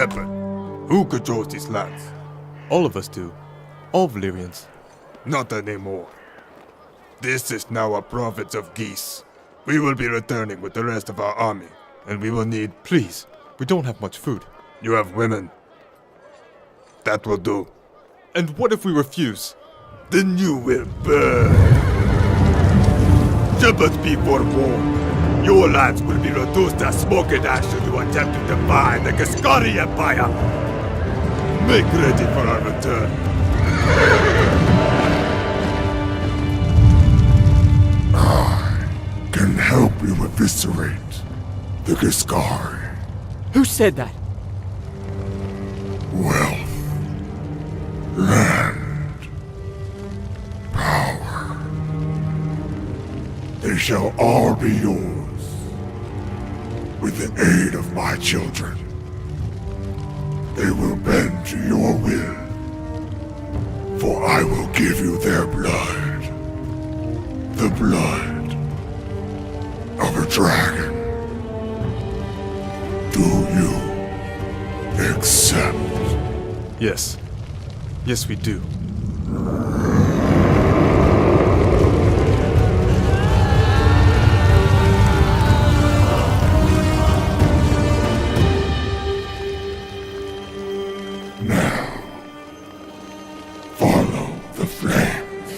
Shepherd, who controls these lands? All of us do. All Valyrians. Not anymore. This is now a province of geese. We will be returning with the rest of our army, and we will need... Please, we don't have much food. You have women. That will do. And what if we refuse? Then you will burn. Shepherds, be forewarned. Your lands will be reduced to smoke and ash should you attempt to defy the Kaskari Empire. Make ready for our return. I can help you eviscerate the Kaskari. Who said that? Wealth, land, power. They shall all be yours with the aid of my children. They will bend to your will, for I will give you their blood. The blood of a dragon. Do you accept? Yes. Yes, we do. Now, follow the flames.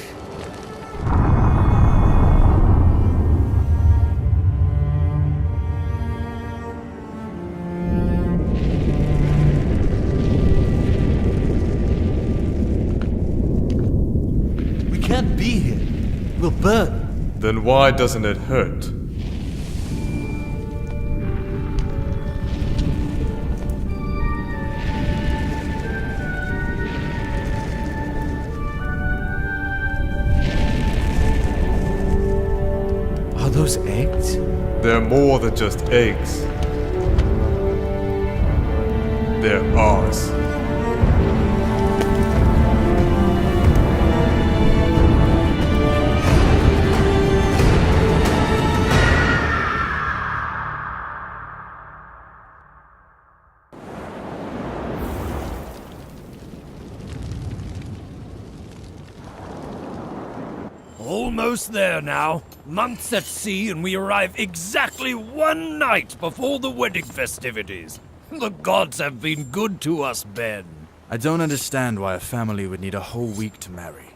We can't be here. We'll burn. Then why doesn't it hurt? Are those eggs? They're more than just eggs. They're ours. Almost there now. Months at sea, and we arrive exactly one night before the wedding festivities. The gods have been good to us, Ben. I don't understand why a family would need a whole week to marry.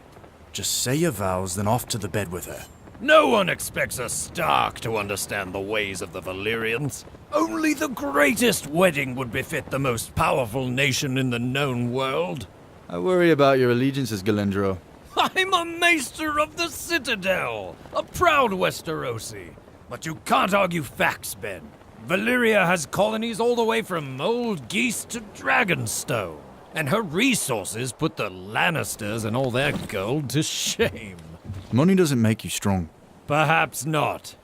Just say your vows, then off to the bed with her. No one expects a Stark to understand the ways of the Valyrians. Only the greatest wedding would befit the most powerful nation in the known world. I worry about your allegiances, Galindro. I'm a maester of the Citadel, a proud Westerosi. But you can't argue facts, Ben. Valyria has colonies all the way from Old Geese to Dragonstone, and her resources put the Lannisters and all their gold to shame. Money doesn't make you strong. Perhaps not,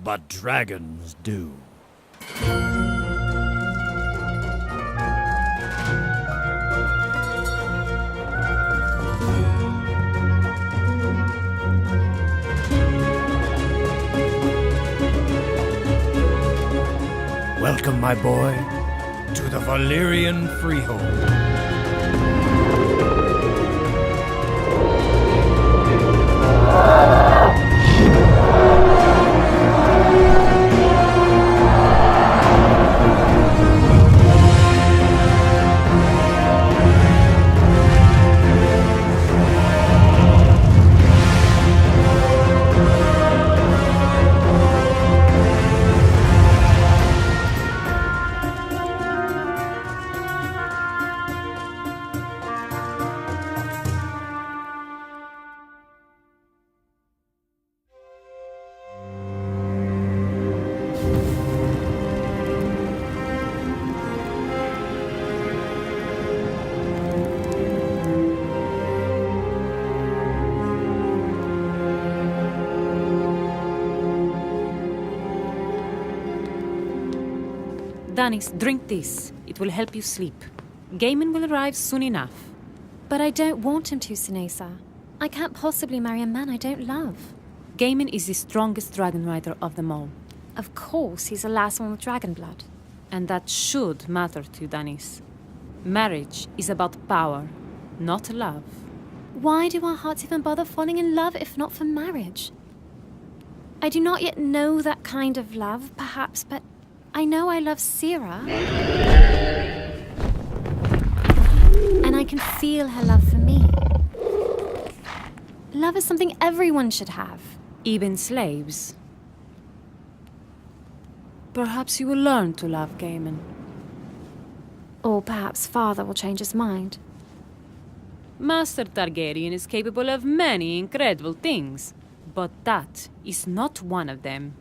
but dragons do. Welcome, my boy, to the Valyrian Freehold. Danis, drink this. It will help you sleep. Gaiman will arrive soon enough. But I don't want him to, Sinesa. I can't possibly marry a man I don't love. Gaiman is the strongest dragon rider of them all. Of course, he's the last one with dragon blood. And that should matter to Danis. Marriage is about power, not love. Why do our hearts even bother falling in love if not for marriage? I do not yet know that kind of love, perhaps, but I know I love Sira. And I can feel her love for me. Love is something everyone should have. Even slaves. Perhaps you will learn to love Gaiman. Or perhaps father will change his mind. Master Targaryen is capable of many incredible things, but that is not one of them.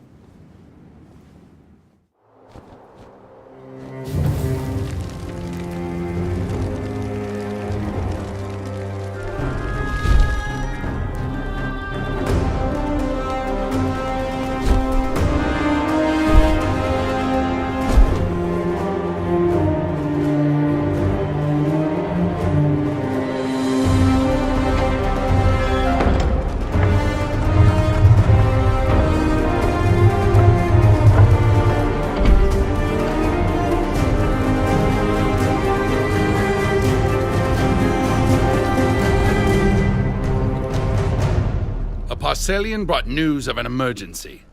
Thessalian brought news of an emergency.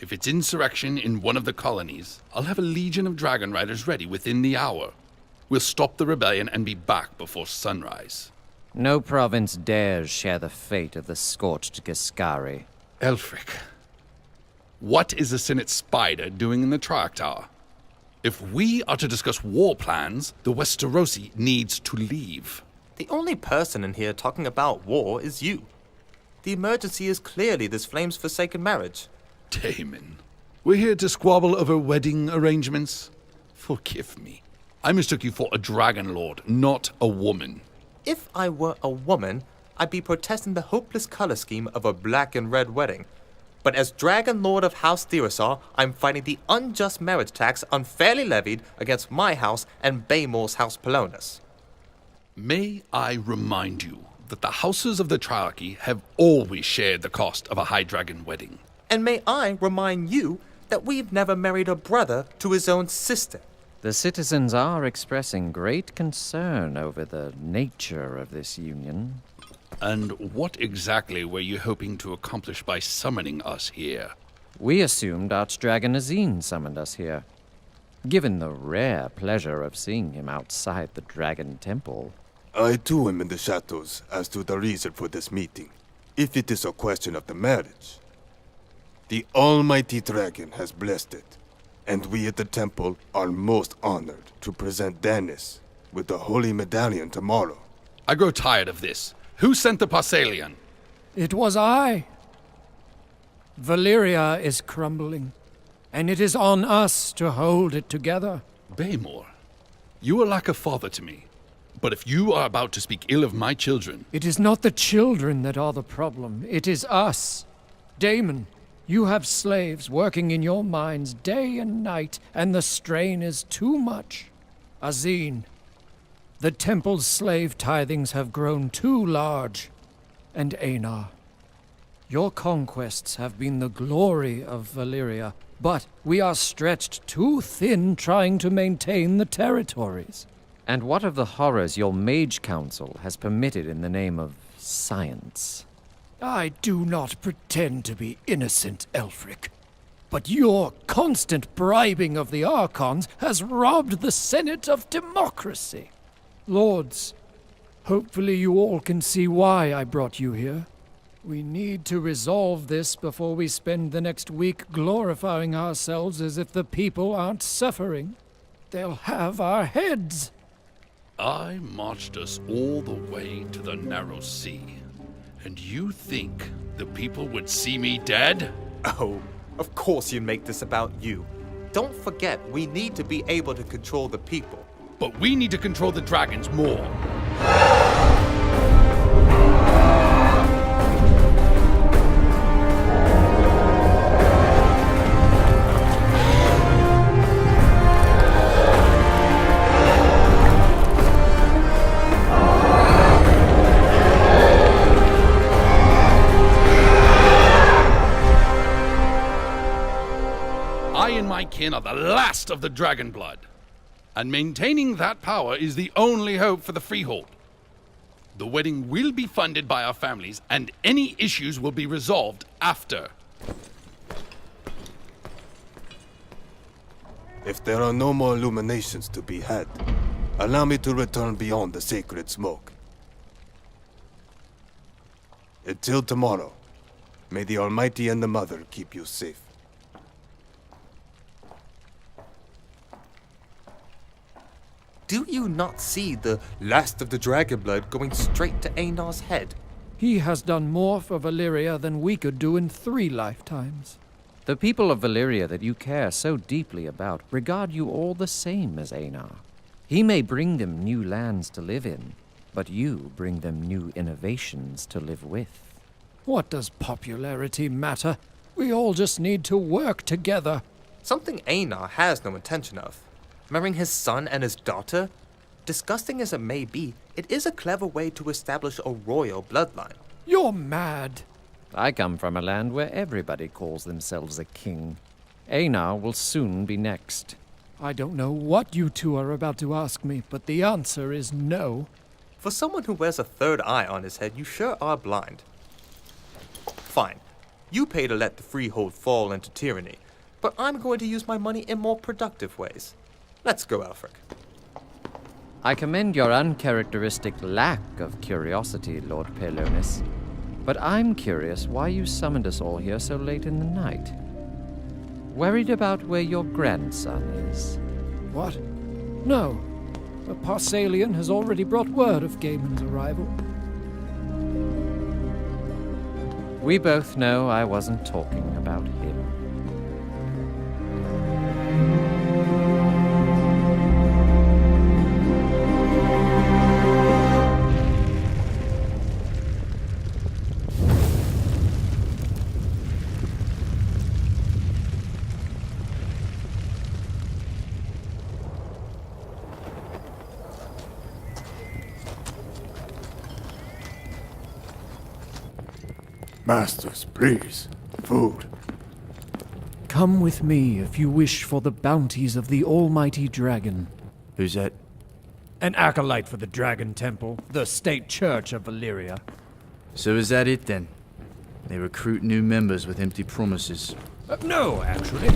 If it's insurrection in one of the colonies, I'll have a legion of dragon riders ready within the hour. We'll stop the rebellion and be back before sunrise. No province dares share the fate of the scorched Giscari. Elfric, what is the Senate Spider doing in the Triarch Tower? If we are to discuss war plans, the Westerosi needs to leave. The only person in here talking about war is you. The emergency is clearly this flame's forsaken marriage. Daemon, we're here to squabble over wedding arrangements? Forgive me. I mistook you for a dragon lord, not a woman. If I were a woman, I'd be protesting the hopeless color scheme of a black and red wedding. But as Dragon Lord of House Therisar, I'm fighting the unjust marriage tax unfairly levied against my house and Baymor's House Polonus. May I remind you that the houses of the Triarchy have always shared the cost of a high dragon wedding. And may I remind you that we've never married a brother to his own sister. The citizens are expressing great concern over the nature of this union. And what exactly were you hoping to accomplish by summoning us here? We assumed Archdragon Azine summoned us here. Given the rare pleasure of seeing him outside the Dragon Temple. I too am in the shadows as to the reason for this meeting, if it is a question of the marriage. The almighty dragon has blessed it, and we at the temple are most honored to present Danis with the holy medallion tomorrow. I grow tired of this. Who sent the Thessalian? It was I. Valyria is crumbling, and it is on us to hold it together. Baymor, you are like a father to me. But if you are about to speak ill of my children... It is not the children that are the problem. It is us. Daemon, you have slaves working in your mines day and night, and the strain is too much. Azine, the temple's slave tithings have grown too large. And Einar, your conquests have been the glory of Valyria, but we are stretched too thin trying to maintain the territories. And what of the horrors your mage council has permitted in the name of science? I do not pretend to be innocent, Elfric. But your constant bribing of the Archons has robbed the Senate of democracy. Lords, hopefully you all can see why I brought you here. We need to resolve this before we spend the next week glorifying ourselves as if the people aren't suffering. They'll have our heads. I marched us all the way to the narrow sea. And you think the people would see me dead? Oh, of course you make this about you. Don't forget, we need to be able to control the people. But we need to control the dragons more. I and my kin are the last of the dragon blood. and maintaining that power is the only hope for the Freehold. The wedding will be funded by our families, and any issues will be resolved after. If there are no more illuminations to be had, allow me to return beyond the sacred smoke. Until tomorrow, may the Almighty and the Mother keep you safe. Do you not see the last of the dragon blood going straight to Einar's head? He has done more for Valyria than we could do in 3 lifetimes. The people of Valyria that you care so deeply about regard you all the same as Einar. He may bring them new lands to live in, but you bring them new innovations to live with. What does popularity matter? We all just need to work together. Something Einar has no intention of. Marrying his son and his daughter? Disgusting as it may be, it is a clever way to establish a royal bloodline. You're mad. I come from a land where everybody calls themselves a king. Einar will soon be next. I don't know what you two are about to ask me, but the answer is no. For someone who wears a third eye on his head, you sure are blind. Fine. You pay to let the Freehold fall into tyranny, but I'm going to use my money in more productive ways. Let's go, Alfric. I commend your uncharacteristic lack of curiosity, Lord Pelonis. But I'm curious why you summoned us all here so late in the night. Worried about where your grandson is? What? No. The Parsalian has already brought word of Gaiman's arrival. We both know I wasn't talking about him. Masters, please. Food. Come with me if you wish for the bounties of the almighty dragon. Who's that? An acolyte for the Dragon Temple, the state church of Valyria. So is that it then? They recruit new members with empty promises. No, actually.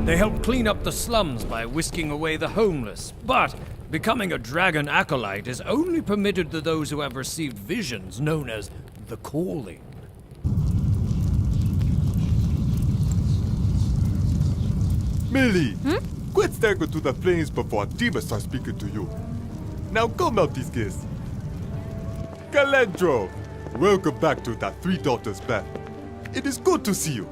They help clean up the slums by whisking away the homeless, but becoming a dragon acolyte is only permitted to those who have received visions known as the Calling. Millie! Quit staring to the flames before a demon starts speaking to you. Now go melt these kids. Galendro! Welcome back to the Three Daughters Bath. It is good to see you,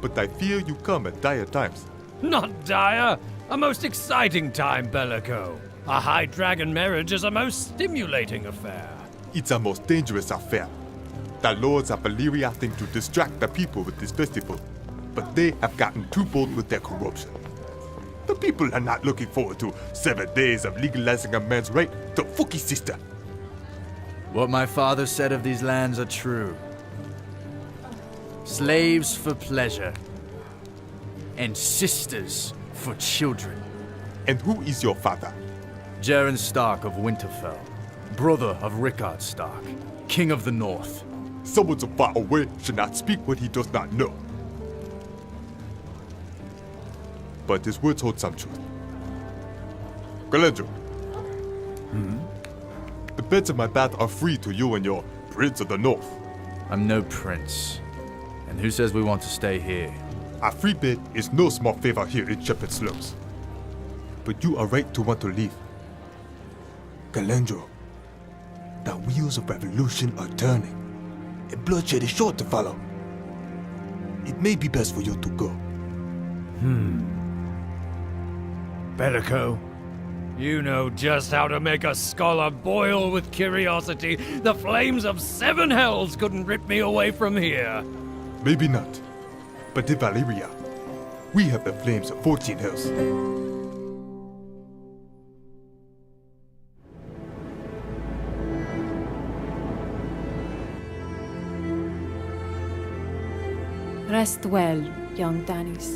but I fear you come at dire times. Not dire. A most exciting time, Bellico. A high dragon marriage is a most stimulating affair. It's a most dangerous affair. The lords of Valyria think to distract the people with this festival, but they have gotten too bold with their corruption. The people are not looking forward to 7 days of legalizing a man's right to fuck his sister. What my father said of these lands are true. Slaves for pleasure, and sisters for children. And who is your father? Jaren Stark of Winterfell, brother of Rickard Stark, King of the North. Someone so far away should not speak what he does not know. But his words hold some truth. Galendro. The beds of my bath are free to you and your Prince of the North. I'm no prince. And who says we want to stay here? A free bed is no small favor here in Shepherd Slopes. But you are right to want to leave. Galendro, the wheels of revolution are turning, and bloodshed is sure to follow. It may be best for you to go. Bellico, you know just how to make a scholar boil with curiosity. The flames of 7 hells couldn't rip me away from here. Maybe not. But in Valyria, we have the flames of 14 hells. Rest well, young Danis.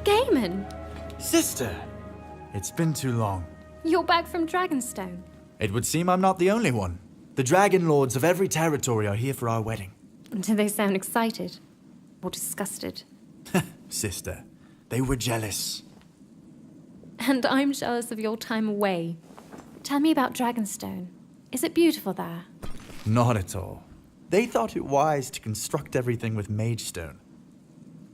Gaiman, Sister! It's been too long. you're back from Dragonstone. It would seem I'm not the only one. The Dragon Lords of every territory are here for our wedding. Do they sound excited? Or disgusted? Sister, they were jealous. And I'm jealous of your time away. Tell me about Dragonstone. Is it beautiful there? Not at all. They thought it wise to construct everything with Magestone.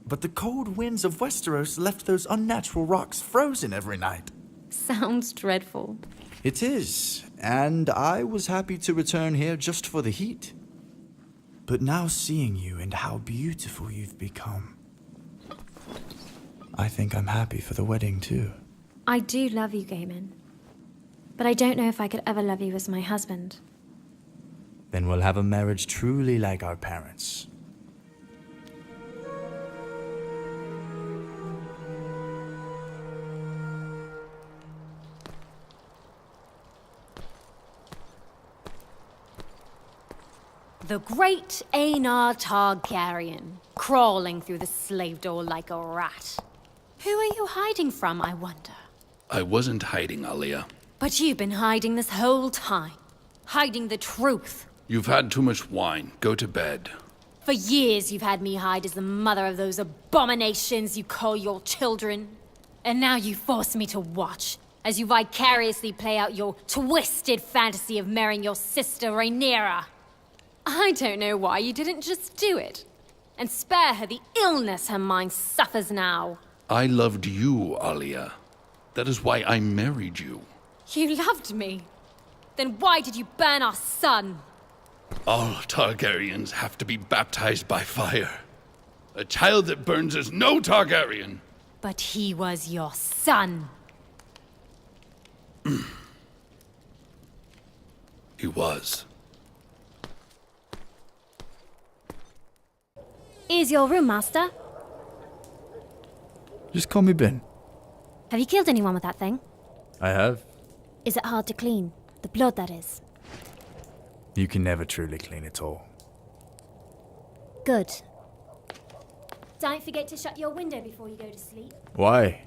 But the cold winds of Westeros left those unnatural rocks frozen every night. Sounds dreadful. It is, and I was happy to return here just for the heat. But now seeing you and how beautiful you've become, I think I'm happy for the wedding too. I do love you, Gaiman. But I don't know if I could ever love you as my husband. Then we'll have a marriage truly like our parents. The great Aenar Targaryen, crawling through the slave door like a rat. Who are you hiding from, I wonder? I wasn't hiding, Alia. But you've been hiding this whole time. Hiding the truth. You've had too much wine. Go to bed. For years you've had me hide as the mother of those abominations you call your children. And now you force me to watch, as you vicariously play out your twisted fantasy of marrying your sister Rhaenyra. I don't know why you didn't just do it. And spare her the illness her mind suffers now. I loved you, Alia. That is why I married you. You loved me. Then why did you burn our son? All Targaryens have to be baptized by fire. A child that burns is no Targaryen. But he was your son. He was. Here's your room, Master. Just call me Ben. Have you killed anyone with that thing? I have. Is it hard to clean? The blood, that is. You can never truly clean it all. Good. Don't forget to shut your window before you go to sleep. Why?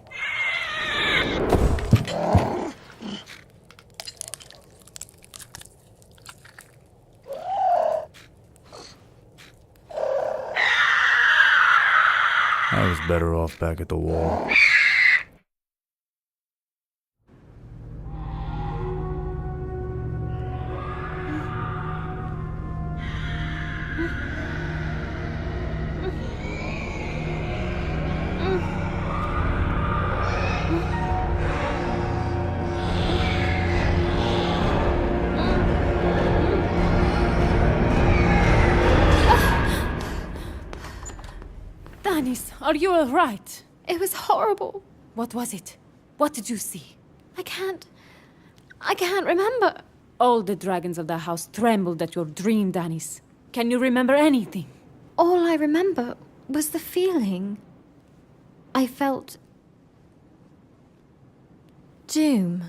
I was better off back at the wall. Danis, are you all right? It was horrible. What was it? What did you see? I can't remember. All the dragons of the house trembled at your dream, Danis. Can you remember anything? All I remember was the feeling. I felt doom.